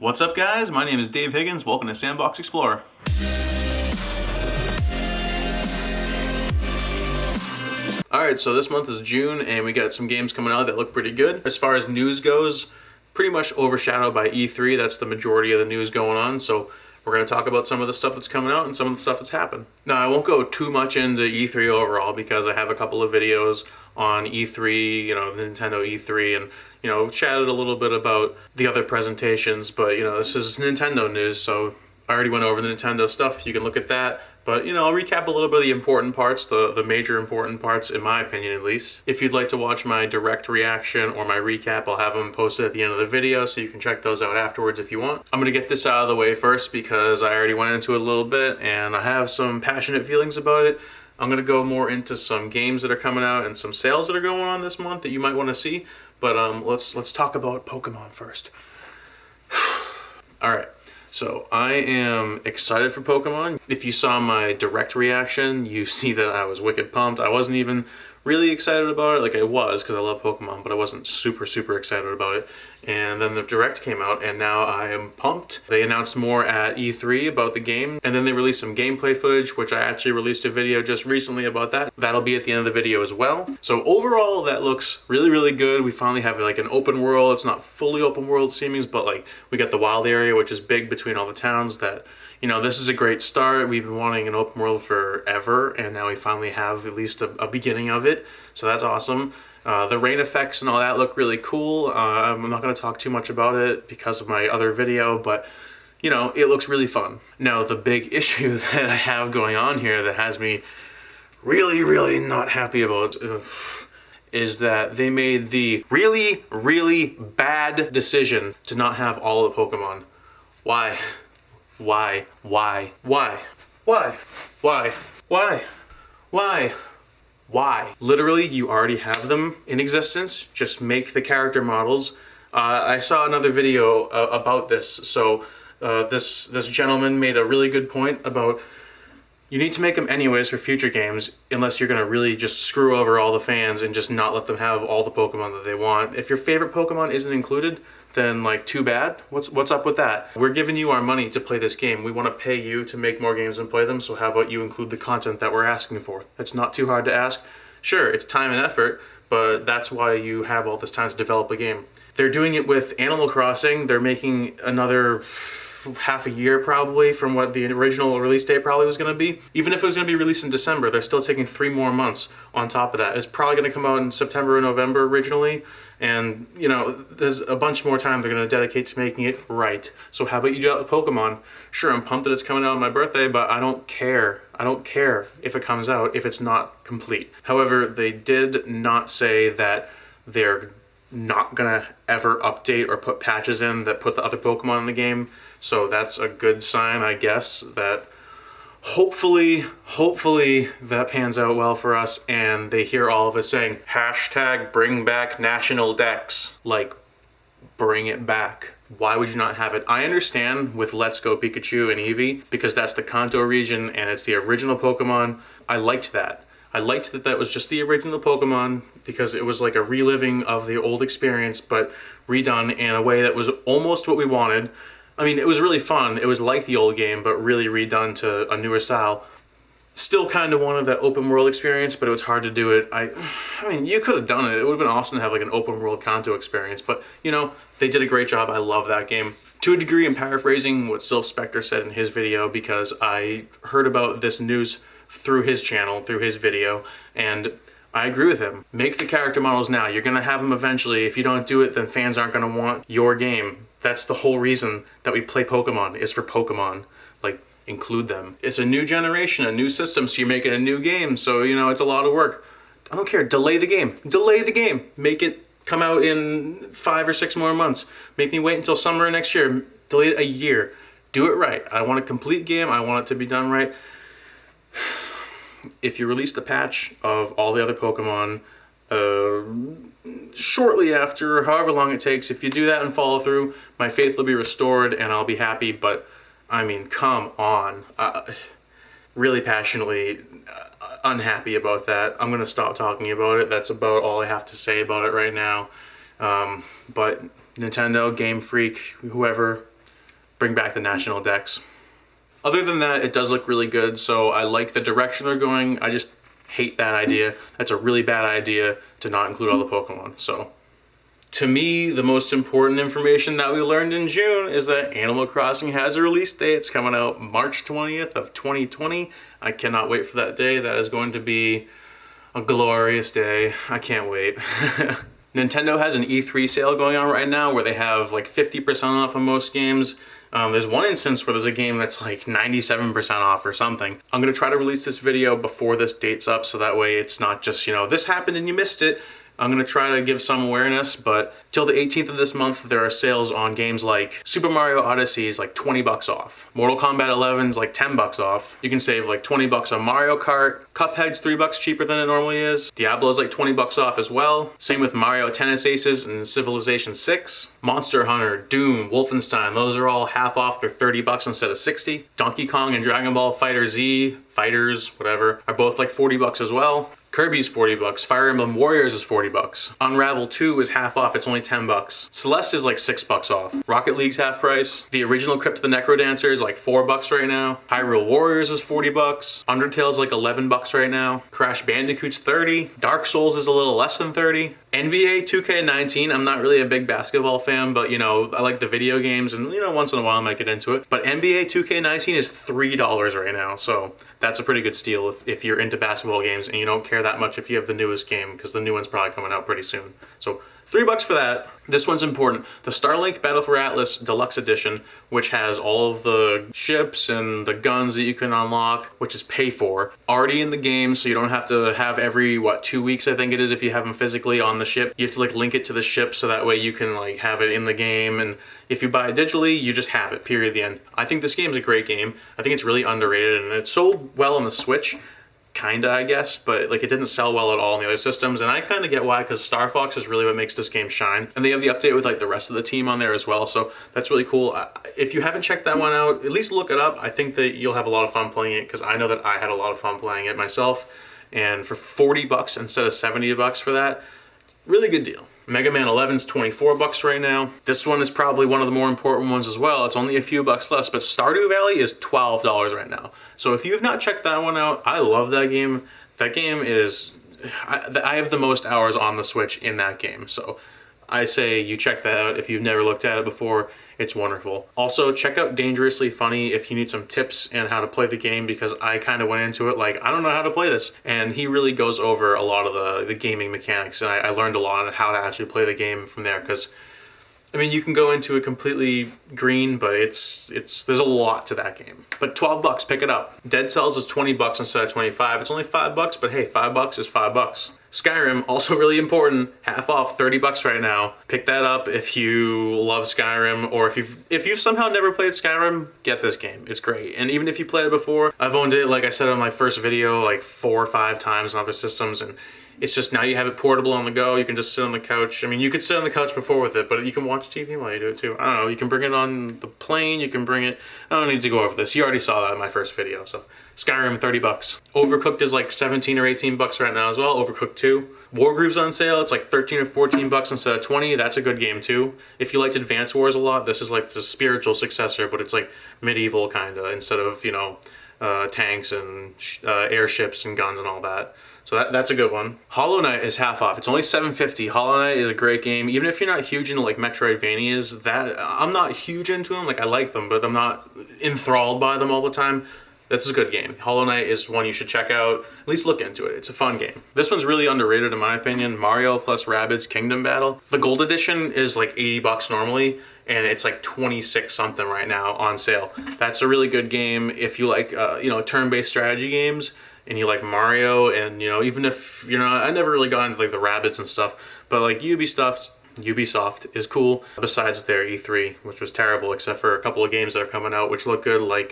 What's up guys, my name is Dave Higgins, welcome to Sandbox Xplorer. Alright, so this month is June and we got some games coming out that look pretty good. As far as news goes, pretty much overshadowed by E3, that's the majority of the news going on, so we're going to talk about some of the stuff that's coming out and some of the stuff that's happened. Now, I won't go too much into E3 overall because I have a couple of videos on E3, Nintendo E3, and, chatted a little bit about the other presentations, but, this is Nintendo news, so I already went over the Nintendo stuff. You can look at that. But, I'll recap a little bit of the important parts, the major important parts, in my opinion at least. If you'd like to watch my direct reaction or my recap, I'll have them posted at the end of the video, so you can check those out afterwards if you want. I'm going to get this out of the way first because I already went into it a little bit, and I have some passionate feelings about it. I'm going to go more into some games that are coming out and some sales that are going on this month that you might want to see. But let's talk about Pokemon first. Alright. So I am excited for Pokemon. If you saw my direct reaction, you see that I was wicked pumped. I wasn't even really excited about it. Like I was, because I love Pokemon, but I wasn't super excited about it. And then the direct came out and now I am pumped. They announced more at E3 about the game, and then they released some gameplay footage, which I actually released a video just recently about that. That'll be at the end of the video as well. So overall, that looks really good. We finally have like an open world. It's not fully open world seemings, but like we got the wild area, which is big between all the towns. That, this is a great start. We've been wanting an open world forever, and now we finally have at least a beginning of it. So that's awesome. The rain effects and all that look really cool. I'm not going to talk too much about it because of my other video, but it looks really fun. Now, the big issue that I have going on here that has me really not happy about is that they made the really bad decision to not have all the Pokemon. Why? Why? Literally, you already have them in existence. Just make the character models. I saw another video about this. So this gentleman made a really good point about you need to make them anyways for future games unless you're going to really just screw over all the fans and just not let them have all the Pokemon that they want. If your favorite Pokemon isn't included, then like too bad. What's up with that? We're giving you our money to play this game. We want to pay you to make more games and play them, so how about you include the content that we're asking for? It's not too hard to ask. Sure, it's time and effort, but that's why you have all this time to develop a game. They're doing it with Animal Crossing. They're making another half a year probably from what the original release date probably was going to be. Even if it was going to be released in December, they're still taking 3 more months on top of that. It's probably going to come out in September or November originally, and there's a bunch more time they're going to dedicate to making it right. So how about you do that with Pokemon? Sure, I'm pumped that it's coming out on my birthday, but I don't care. I don't care if it comes out if it's not complete. However, they did not say that they're not gonna ever update or put patches in that put the other Pokemon in the game. So that's a good sign, I guess, that hopefully that pans out well for us and they hear all of us saying, #bring back National Dex. Like, bring it back. Why would you not have it? I understand with Let's Go Pikachu and Eevee because that's the Kanto region and it's the original Pokemon. I liked that. I liked that was just the original Pokemon because it was like a reliving of the old experience but redone in a way that was almost what we wanted. I mean, it was really fun. It was like the old game but really redone to a newer style. Still kind of wanted that open world experience, but it was hard to do it. I mean, you could have done it. It would have been awesome to have like an open world Kanto experience, but they did a great job. I love that game. To a degree, I'm paraphrasing what Sylph Spectre said in his video because I heard about this news through his channel, through his video, and I agree with him. Make the character models now. You're gonna have them eventually. If you don't do it, then fans aren't gonna want your game. That's the whole reason that we play Pokemon, is for Pokemon. Like, include them. It's a new generation, a new system, so you're making a new game, so it's a lot of work. I don't care, delay the game. Delay the game. Make it come out in 5 or 6 more months. Make me wait until summer next year. Delay it a year. Do it right. I want a complete game. I want it to be done right. If you release the patch of all the other Pokemon shortly after, however long it takes, if you do that and follow through, my faith will be restored and I'll be happy, but I mean, come on. Really passionately unhappy about that. I'm going to stop talking about it. That's about all I have to say about it right now. But Nintendo, Game Freak, whoever, bring back the national decks. Other than that, it does look really good, so I like the direction they're going. I just hate that idea. That's a really bad idea to not include all the Pokemon. So to me, the most important information that we learned in June is that Animal Crossing has a release date. It's coming out March 20th of 2020. I cannot wait for that day. That is going to be a glorious day. I can't wait. Nintendo has an E3 sale going on right now where they have like 50% off on most games. There's one instance where there's a game that's like 97% off or something. I'm gonna try to release this video before this date's up so that way it's not just, you know, this happened and you missed it. I'm gonna try to give some awareness, but till the 18th of this month, there are sales on games like Super Mario Odyssey is like 20 bucks off. Mortal Kombat 11 is like 10 bucks off. You can save like 20 bucks on Mario Kart. Cuphead's 3 bucks cheaper than it normally is. Diablo's like 20 bucks off as well. Same with Mario Tennis Aces and Civilization 6. Monster Hunter, Doom, Wolfenstein, those are all half off. They're 30 bucks instead of 60. Donkey Kong and Dragon Ball Fighter Z, Fighters, whatever, are both like 40 bucks as well. Kirby's 40 bucks. Fire Emblem Warriors is 40 bucks. Unravel 2 is half off. It's only 10 bucks. Celeste is like 6 bucks off. Rocket League's half price. The original Crypt of the Necrodancer is like 4 bucks right now. Hyrule Warriors is 40 bucks. Undertale's like 11 bucks right now. Crash Bandicoot's 30. Dark Souls is a little less than 30. NBA 2K19, I'm not really a big basketball fan, but you know, I like the video games and you know, once in a while I might get into it. But NBA 2K19 is $3 right now, so that's a pretty good steal if you're into basketball games and you don't care that much if you have the newest game, because the new one's probably coming out pretty soon. So 3 bucks for that. This one's important. The Starlink Battle for Atlas Deluxe Edition, which has all of the ships and the guns that you can unlock, which is pay for, already in the game, so you don't have to have every, 2 weeks I think it is if you have them physically on the ship. You have to like link it to the ship so that way you can like have it in the game, and if you buy it digitally, you just have it, period, the end. I think this game's a great game. I think it's really underrated, and it sold well on the Switch. Kinda, I guess, but like it didn't sell well at all on the other systems, and I kind of get why, because Star Fox is really what makes this game shine, and they have the update with like the rest of the team on there as well, so that's really cool. If you haven't checked that one out, at least look it up. I think that you'll have a lot of fun playing it, because I know that I had a lot of fun playing it myself, and for 40 bucks instead of 70 bucks for that, really good deal. Mega Man 11's 24 bucks right now. This one is probably one of the more important ones as well. It's only a few bucks less, but Stardew Valley is $12 right now. So if you have not checked that one out, I love that game. That game is, I have the most hours on the Switch in that game. So I say you check that out if you've never looked at it before. It's wonderful. Also, check out Dangerously Funny if you need some tips and how to play the game, because I kind of went into it like, I don't know how to play this. And he really goes over a lot of the gaming mechanics, and I learned a lot on how to actually play the game from there, because I mean, you can go into it completely green, but it's there's a lot to that game. But 12 bucks, pick it up. Dead Cells is 20 bucks instead of 25. It's only 5 bucks, but hey, 5 bucks is 5 bucks. Skyrim, also really important, half off, 30 bucks right now. Pick that up if you love Skyrim, or if you've somehow never played Skyrim, get this game. It's great. And even if you played it before, I've owned it, like I said on my first video, like 4 or 5 times on other systems, and it's just now you have it portable on the go. You can just sit on the couch. I mean, you could sit on the couch before with it, but you can watch TV while you do it too. I don't know. You can bring it on the plane. You can bring it. I don't need to go over this. You already saw that in my first video. So Skyrim, 30 bucks. Overcooked is like 17 or 18 bucks right now as well. Overcooked 2. Wargroove's on sale. It's like 13 or 14 bucks instead of 20. That's a good game too. If you liked Advance Wars a lot, this is like the spiritual successor, but it's like medieval kind of, instead of, you know, tanks and airships and guns and all that. So that's a good one. Hollow Knight is half off. It's only $7.50. Hollow Knight is a great game. Even if you're not huge into like Metroidvanias, that I'm not huge into them. Like I like them, but I'm not enthralled by them all the time. That's a good game. Hollow Knight is one you should check out. At least look into it. It's a fun game. This one's really underrated in my opinion. Mario plus Rabbids Kingdom Battle. The Gold Edition is like 80 bucks normally, and it's like 26 something right now on sale. That's a really good game if you like you know, turn-based strategy games, and you like Mario, and you know, even if you're not, I never really got into like the Rabbids and stuff, but like Ubisoft is cool, besides their E3, which was terrible, except for a couple of games that are coming out which look good, like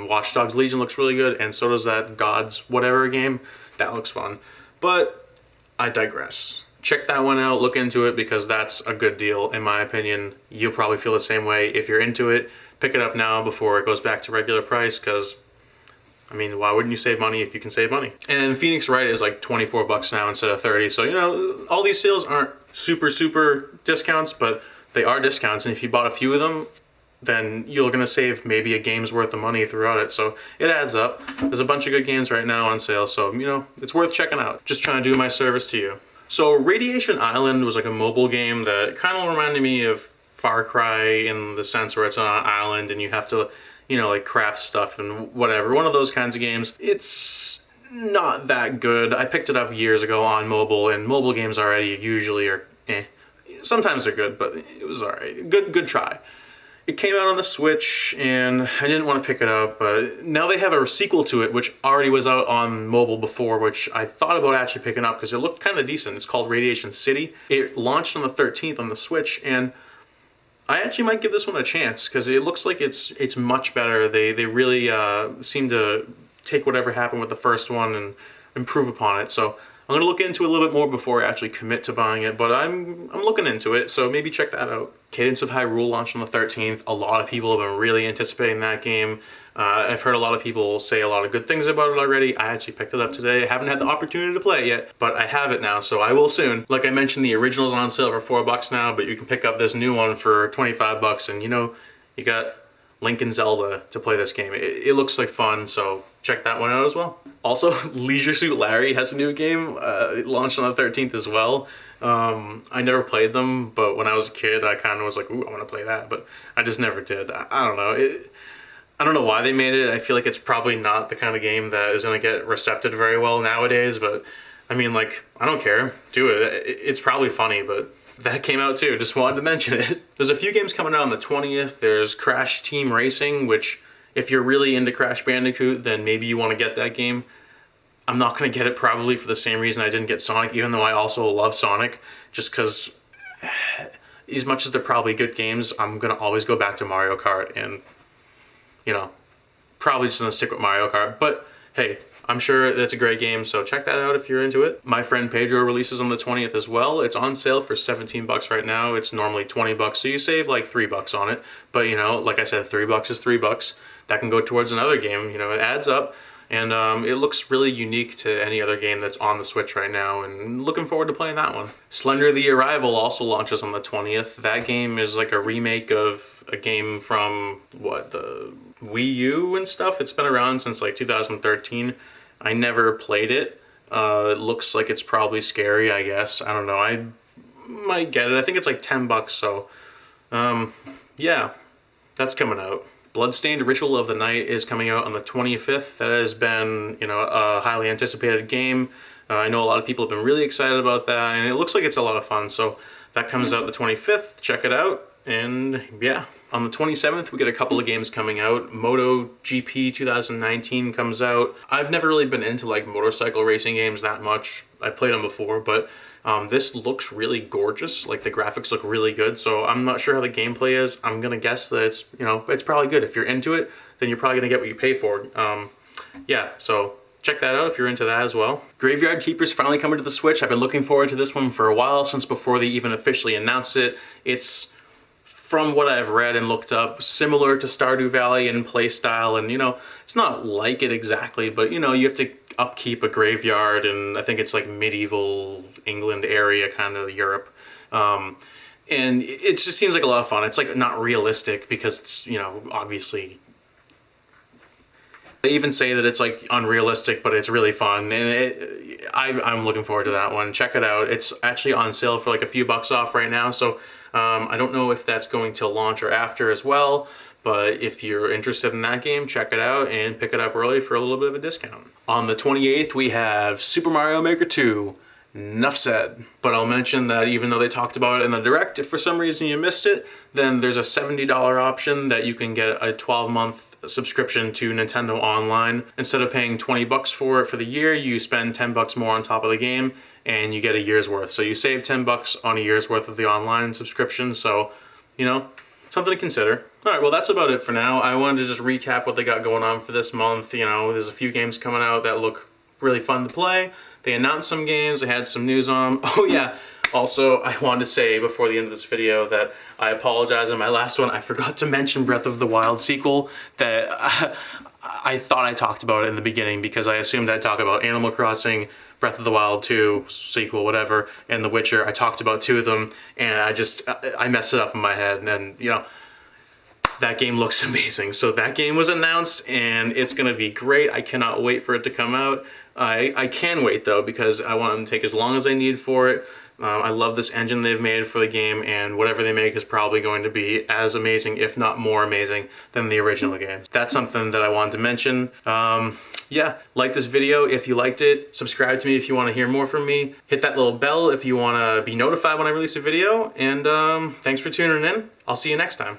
Watch Dogs Legion looks really good, and so does that Gods whatever game. That looks fun. But I digress. Check that one out, look into it, because that's a good deal in my opinion. You'll probably feel the same way if you're into it. Pick it up now before it goes back to regular price, because I mean, why wouldn't you save money if you can save money? And Phoenix Wright is like 24 bucks now instead of 30. So, you know, all these sales aren't super discounts, but they are discounts. And if you bought a few of them, then you're gonna save maybe a game's worth of money throughout it. So it adds up. There's a bunch of good games right now on sale, so you know, it's worth checking out. Just trying to do my service to you. So Radiation Island was like a mobile game that kind of reminded me of Far Cry in the sense where it's on an island and you have to, you know, like craft stuff and whatever. One of those kinds of games. It's not that good. I picked it up years ago on mobile, and mobile games already usually are eh. Sometimes they're good, but it was alright. Good try. It came out on the Switch, and I didn't want to pick it up, but now they have a sequel to it, which already was out on mobile before, which I thought about actually picking up because it looked kind of decent. It's called Radiation City. It launched on the 13th on the Switch, and I actually might give this one a chance because it looks like it's much better. They really seem to take whatever happened with the first one and improve upon it. So I'm going to look into it a little bit more before I actually commit to buying it, but I'm looking into it, so maybe check that out. Cadence of Hyrule launched on the 13th. A lot of people have been really anticipating that game. I've heard a lot of people say a lot of good things about it already. I actually picked it up today. I haven't had the opportunity to play it yet, but I have it now, so I will soon. Like I mentioned, the original's on sale for $4 now, but you can pick up this new one for 25 bucks, and you know, you got Link and Zelda to play this game. It looks like fun, so check that one out as well. Also, Leisure Suit Larry has a new game. It launched on the 13th as well. I never played them, but when I was a kid, I kind of was like, ooh, I want to play that, but I just never did. I don't know. I don't know why they made it. I feel like it's probably not the kind of game that is going to get recepted very well nowadays, but I mean, like, I don't care. Do it. It's probably funny, but that came out too. Just wanted to mention it. There's a few games coming out on the 20th. There's Crash Team Racing, which if you're really into Crash Bandicoot, then maybe you want to get that game. I'm not going to get it probably for the same reason I didn't get Sonic, even though I also love Sonic, just because as much as they're probably good games, I'm going to always go back to Mario Kart and, you know, probably just going to stick with Mario Kart. But hey, I'm sure that's a great game, so check that out if you're into it. My Friend Pedro releases on the 20th as well. It's on sale for 17 bucks right now. It's normally 20 bucks, so you save like 3 bucks on it. But you know, like I said, 3 bucks is 3 bucks. That can go towards another game, you know, it adds up. And it looks really unique to any other game that's on the Switch right now, and looking forward to playing that one. Slender the Arrival also launches on the 20th. That game is like a remake of a game from, what, the Wii U and stuff? It's been around since like 2013. I never played it. It looks like it's probably scary, I guess. I don't know. I might get it. I think it's like 10 bucks, so yeah, that's coming out. Bloodstained Ritual of the Night is coming out on the 25th. That has been, you know, a highly anticipated game. I know a lot of people have been really excited about that, and it looks like it's a lot of fun. So that comes out the 25th. Check it out. And yeah, on the 27th, we get a couple of games coming out. MotoGP 2019 comes out. I've never really been into like motorcycle racing games that much. I've played them before, but this looks really gorgeous. Like the graphics look really good, so I'm not sure how the gameplay is. I'm gonna guess that it's, you know, it's probably good. If you're into it, then you're probably gonna get what you pay for. Yeah, so check that out if you're into that as well. Graveyard Keeper's finally coming to the Switch. I've been looking forward to this one for a while, since before they even officially announced it. It's, from what I've read and looked up, similar to Stardew Valley in play style, and you know, it's not like it exactly, but you know, you have to upkeep a graveyard, and I think it's like medieval England area, kind of Europe. And it just seems like a lot of fun. It's like not realistic because it's, you know, obviously they even say that it's like unrealistic, but it's really fun, and I'm looking forward to that one. Check it out. It's actually on sale for like a few bucks off right now, so I don't know if that's going to launch or after as well, but if you're interested in that game, check it out and pick it up early for a little bit of a discount. On the 28th, we have Super Mario Maker 2. Enough said. But I'll mention that even though they talked about it in the Direct, if for some reason you missed it, then there's a $70 option that you can get a 12-month subscription to Nintendo Online. Instead of paying 20 bucks for it for the year, you spend 10 bucks more on top of the game and you get a year's worth. So you save 10 bucks on a year's worth of the online subscription. So, you know, something to consider. All right, well, that's about it for now. I wanted to just recap what they got going on for this month. You know, there's a few games coming out that look really fun to play. They announced some games, they had some news on them. Oh yeah, also I wanted to say before the end of this video that I apologize on my last one. I forgot to mention Breath of the Wild sequel that I thought I talked about it in the beginning because I assumed I'd talk about Animal Crossing, Breath of the Wild 2 sequel, whatever, and The Witcher. I talked about two of them and I messed it up in my head, and you know, that game looks amazing. So that game was announced and it's gonna be great. I cannot wait for it to come out. I can wait though, because I want them to take as long as I need for it. I love this engine they've made for the game, and whatever they make is probably going to be as amazing, if not more amazing, than the original game. That's something that I wanted to mention. Yeah, like this video if you liked it. Subscribe to me if you want to hear more from me. Hit that little bell if you want to be notified when I release a video. And thanks for tuning in. I'll see you next time.